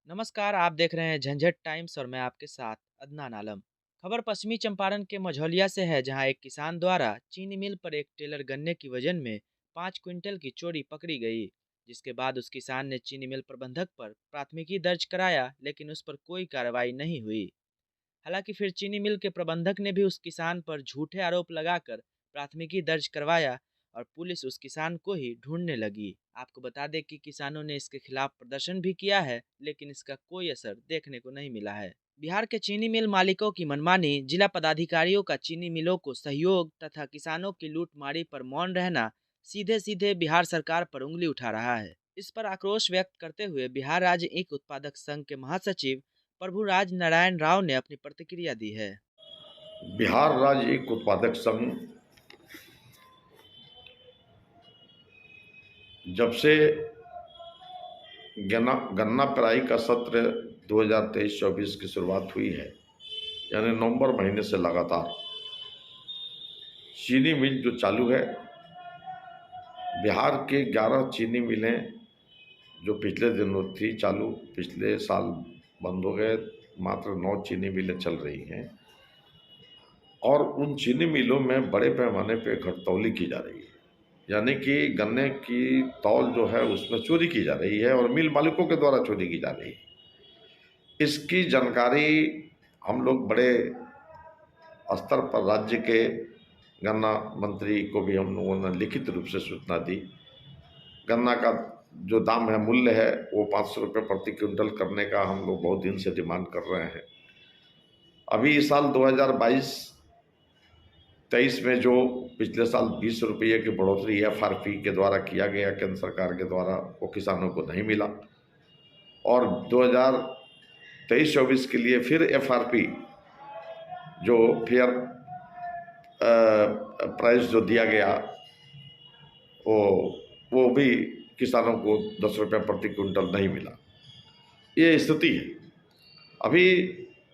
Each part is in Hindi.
नमस्कार, आप देख रहे हैं झंझट टाइम्स और मैं आपके साथ अदनान आलम। खबर पश्चिमी चंपारण के मझौलिया से है, जहां एक किसान द्वारा चीनी मिल पर एक टेलर गन्ने की वजन में 5 क्विंटल की चोरी पकड़ी गई। जिसके बाद उस किसान ने चीनी मिल प्रबंधक पर प्राथमिकी दर्ज कराया, लेकिन उस पर कोई कार्रवाई नहीं हुई। हालांकि फिर चीनी मिल के प्रबंधक ने भी उस किसान पर झूठे आरोप लगाकर प्राथमिकी दर्ज करवाया और पुलिस उस किसान को ही ढूंढने लगी। आपको बता दें कि किसानों ने इसके खिलाफ प्रदर्शन भी किया है, लेकिन इसका कोई असर देखने को नहीं मिला है। बिहार के चीनी मिल मालिकों की मनमानी, जिला पदाधिकारियों का चीनी मिलों को सहयोग तथा किसानों की लूटमारी पर मौन रहना सीधे सीधे बिहार सरकार पर उंगली उठा रहा है। इस पर आक्रोश व्यक्त करते हुए बिहार राज्य ईख उत्पादक संघ के महासचिव प्रभुराज नारायण राव ने अपनी प्रतिक्रिया दी है। बिहार राज्य ईख उत्पादक संघ जब से गन्ना गन्ना पेराई का सत्र 2023-24 की शुरुआत हुई है, यानी नवंबर महीने से लगातार चीनी मिल जो चालू है, बिहार के 11 चीनी मिलें जो पिछले दिनों थी चालू, पिछले साल बंद हो गए, मात्र 9 चीनी मिलें चल रही हैं और उन चीनी मिलों में बड़े पैमाने पर घटतौली की जा रही है। यानी कि गन्ने की तौल जो है उसमें चोरी की जा रही है और मिल मालिकों के द्वारा चोरी की जा रही है। इसकी जानकारी हम लोग बड़े स्तर पर राज्य के गन्ना मंत्री को भी हम लोगों ने लिखित रूप से सूचना दी। गन्ना का जो दाम है, मूल्य है, वो 500 रुपये प्रति क्विंटल करने का हम लोग बहुत दिन से डिमांड कर रहे हैं। अभी इस साल 2022-23 में जो पिछले साल 20 रुपये की बढ़ोतरी FRP के द्वारा किया गया केंद्र सरकार के द्वारा, वो किसानों को नहीं मिला और 2023-24 के लिए फिर FRP जो फेयर प्राइस जो दिया गया वो भी किसानों को 10 रुपये प्रति क्विंटल नहीं मिला। ये स्थिति है। अभी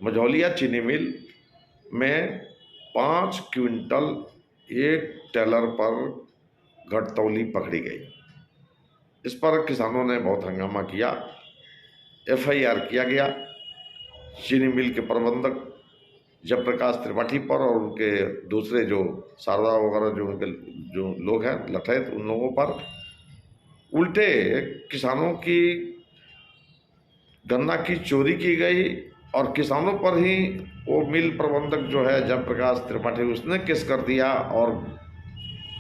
मझौलिया चीनी मिल में 5 क्विंटल एक टेलर पर घटतौली पकड़ी गई। इस पर किसानों ने बहुत हंगामा किया, FIR किया गया। चीनी मिल के प्रबंधक जयप्रकाश त्रिपाठी पर और उनके दूसरे जो शारदा वगैरह जो उनके जो लोग हैं लठैत, उन लोगों पर उल्टे किसानों की गन्ना की चोरी की गई और किसानों पर ही वो मिल प्रबंधक जो है जयप्रकाश त्रिपाठी, उसने केस कर दिया और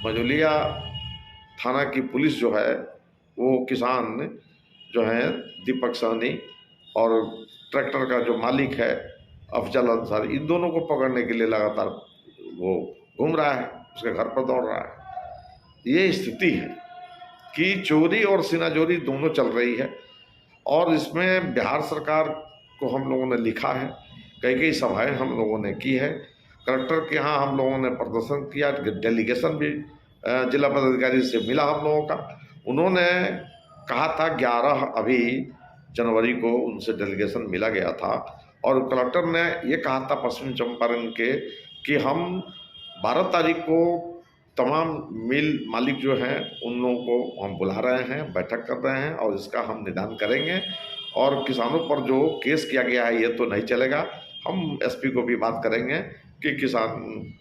मझौलिया थाना की पुलिस जो है वो किसान जो है दीपक सहनी और ट्रैक्टर का जो मालिक है अफजल अंसारी, इन दोनों को पकड़ने के लिए लगातार वो घूम रहा है, उसके घर पर दौड़ रहा है। ये स्थिति है कि चोरी और सीनाजोरी दोनों चल रही है और इसमें बिहार सरकार को हम लोगों ने लिखा है, कई कई सभाएं हम लोगों ने की है, कलेक्टर के यहाँ हम लोगों ने प्रदर्शन किया, डेलीगेशन भी जिला पदाधिकारी से मिला हम लोगों का। उन्होंने कहा था 11 अभी जनवरी को उनसे डेलीगेशन मिला गया था और कलेक्टर ने ये कहा था पश्चिम चंपारण के कि हम 12 तारीख को तमाम मिल मालिक जो हैं उन लोगों को हम बुला रहे हैं, बैठक कर रहे हैं और इसका हम निदान करेंगे और किसानों पर जो केस किया गया है ये तो नहीं चलेगा। हम SP को भी बात करेंगे कि किसान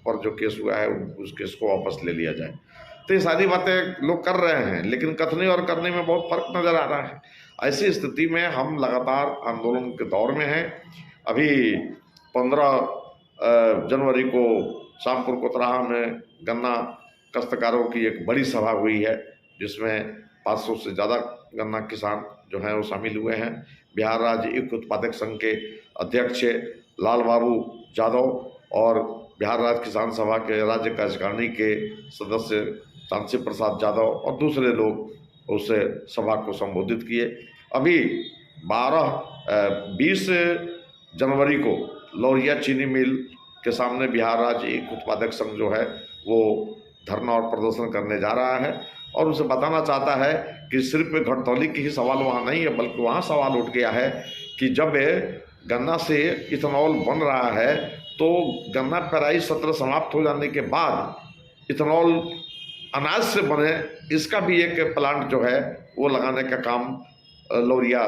पर जो केस हुआ है उस केस को वापस ले लिया जाए। तो ये सारी बातें लोग कर रहे हैं, लेकिन कथनी और करने में बहुत फर्क नजर आ रहा है। ऐसी स्थिति में हम लगातार आंदोलन के दौर में हैं। अभी 15 जनवरी को शामपुर कोतराहा में गन्ना काश्तकारों की एक बड़ी सभा हुई है, जिसमें 500 से ज़्यादा गन्ना किसान जो हैं वो शामिल हुए हैं। बिहार राज्य ईख उत्पादक संघ के अध्यक्ष लाल बाबू यादव और बिहार राज्य किसान सभा के राज्य कार्यकारिणी के सदस्य तानसी प्रसाद यादव और दूसरे लोग उस सभा को संबोधित किए। अभी 20 जनवरी को लौरिया चीनी मिल के सामने बिहार राज्य ईख उत्पादक संघ जो है वो धरना और प्रदर्शन करने जा रहा है और उसे बताना चाहता है कि सिर्फ घटतौली की ही सवाल वहाँ नहीं है, बल्कि वहाँ सवाल उठ गया है कि जब गन्ना से इथेनॉल बन रहा है तो गन्ना पेराई सत्र समाप्त हो जाने के बाद इथेनॉल अनाज से बने, इसका भी एक प्लांट जो है वो लगाने का काम लौरिया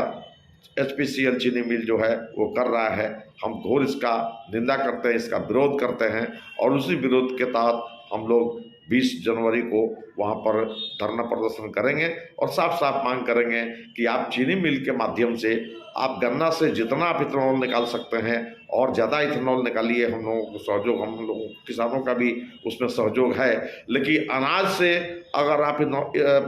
एचपीसीएल चीनी मिल जो है वो कर रहा है। हम घोर इसका निंदा करते हैं, इसका विरोध करते हैं और उसी विरोध के तहत हम लोग 20 जनवरी को वहाँ पर धरना प्रदर्शन करेंगे और साफ साफ मांग करेंगे कि आप चीनी मिल के माध्यम से आप गन्ना से जितना आप इथेनॉल निकाल सकते हैं और ज़्यादा इथेनॉल निकालिए। हम लोगों को सहयोग, हम लोगों किसानों का भी उसमें सहयोग है, लेकिन अनाज से अगर आप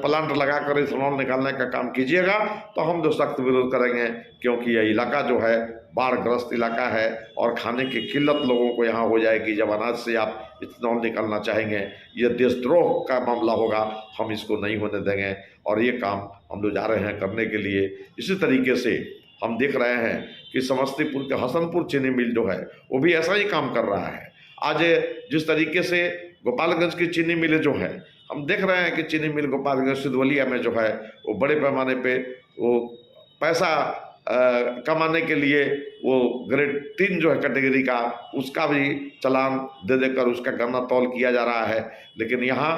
प्लांट लगाकर इथेनॉल निकालने का काम कीजिएगा तो हम जो सख्त विरोध करेंगे, क्योंकि यह इलाका जो है बाढ़ग्रस्त इलाका है और खाने की किल्लत लोगों को यहाँ हो जाएगी जब अनाज से आप इथेनॉल निकालना चाहेंगे। ये देशद्रोह का मामला होगा, हम इसको नहीं होने देंगे और ये काम हम लोग जा रहे हैं करने के लिए। इसी तरीके से हम देख रहे हैं कि समस्तीपुर के हसनपुर चीनी मिल जो है वो भी ऐसा ही काम कर रहा है। आज जिस तरीके से गोपालगंज की चीनी मिलें जो है, हम देख रहे हैं कि चीनी मिल गोपालगंज सिद्धवलिया में जो है वो बड़े पैमाने पे वो पैसा कमाने के लिए वो ग्रेड 3 जो है कैटेगरी का, उसका भी चालान दे देकर उसका गन्ना तौल किया जा रहा है। लेकिन यहाँ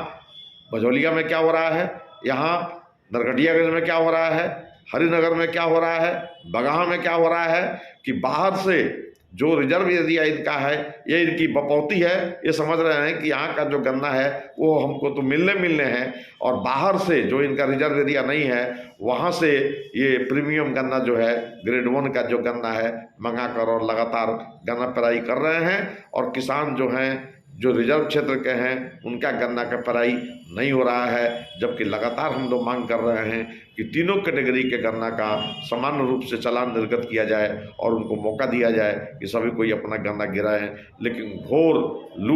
भजौलिया में क्या हो रहा है, यहाँ नरकटियागंज में क्या हो रहा है, हरिनगर में क्या हो रहा है, बगहा में क्या हो रहा है कि बाहर से जो रिजर्व एरिया इनका है ये इनकी बपौती है। ये समझ रहे हैं कि यहाँ का जो गन्ना है वो हमको तो मिलने हैं और बाहर से जो इनका रिजर्व एरिया नहीं है वहाँ से ये प्रीमियम गन्ना जो है ग्रेड 1 का जो गन्ना है मंगा कर और लगातार गन्ना पेराई कर रहे हैं। और किसान जो हैं जो रिजर्व क्षेत्र के हैं उनका गन्ना का पेराई नहीं हो रहा है, जबकि लगातार हम लोग मांग कर रहे हैं कि तीनों कैटेगरी के गन्ना का समान रूप से चालान निर्गत किया जाए और उनको मौका दिया जाए कि सभी कोई अपना गन्ना गिराएं। लेकिन घोर लूट